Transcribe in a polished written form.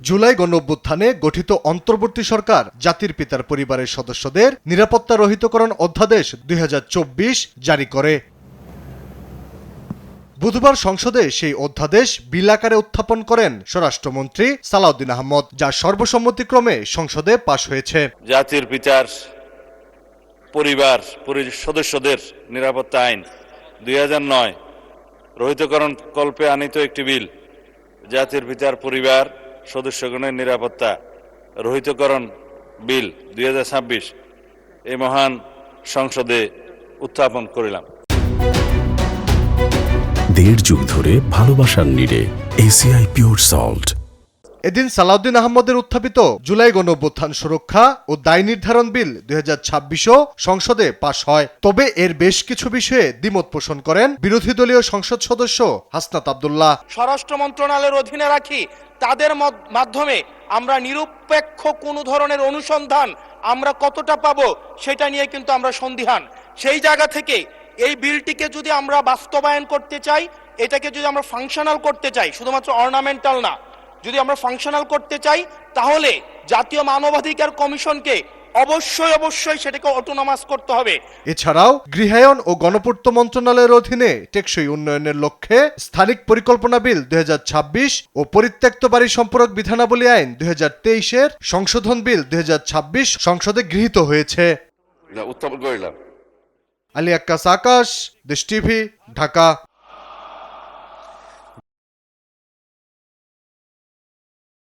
জুলাই গণঅভ্যুত্থানে গঠিত অন্তর্বর্তী সরকার জাতির পিতার পরিবারের সদস্যদের নিরাপত্তা রহিতকরণ অধ্যাদেশ ২০২৪ জারি করে। বুধবার সংসদে সেই অধ্যাদেশ বিল আকারে উত্থাপন করেন স্বরাষ্ট্রমন্ত্রী সালাউদ্দিন আহমদ, যা সর্বসম্মতিক্রমে সংসদে পাশ হয়েছে। জাতির পিতার পরিবার সদস্যদের নিরাপত্তা আইন ২০০৯ রহিতকরণ কল্পে আনিত একটি বিল জাতির পিতার পরিবার সদস্যগণের নিরাপত্তা রহিতকরণ বিল ২০২৬ এই মহান সংসদে উত্থাপন করিলাম। দেড় যুগ ধরে ভালোবাসার নিড়ে এসিআই পিওর সল্ট। এদিন সালাউদ্দিন আহমদের উত্থাপিত জুলাই গণঅভ্যুত্থান সুরক্ষা ও দায় নির্ধারণ বিল ২০২৬ও সংসদে পাশ হয়। তবে এর বেশ কিছু বিষয়ে দ্বিমত পোষণ করেন বিরোধী দলীয় সংসদ সদস্য হাসনাত আব্দুল্লাহ। স্বরাষ্ট্র মন্ত্রণালয়ের অধীনে রাখি, তাদের মাধ্যমে আমরা নিরপেক্ষ কোনো ধরনের অনুসন্ধান আমরা কতটা পাবো সেটা নিয়ে কিন্তু আমরা সন্দিহান। সেই জায়গা থেকে এই বিলটিকে যদি আমরা বাস্তবায়ন করতে চাই, এটাকে যদি আমরা ফাংশনাল করতে চাই, শুধুমাত্র অর্নামেন্টাল না, যদি আমরা ফাংশনাল করতে চাই, তাহলে জাতীয় মানবাধিকার কমিশনকে অবশ্যই সেটাকে অটোনমাস করতে হবে। এছাড়াও গৃহায়ন ও গণপূর্ত মন্ত্রণালয়ের অধীনে টেকসই উন্নয়নের লক্ষ্যে স্থানিক পরিকল্পনা বিল ২০২৬ ও পরিত্যক্ত বাড়ি সম্পর্ক বিধানাবলী আইন ২০২৩-এর সংশোধন বিল ২০২৬ সংসদে গৃহীত হয়েছে। উত্থাপন করিলাম। আলী আক্কাস, আকাশ, দেশ টিভি, ঢাকা।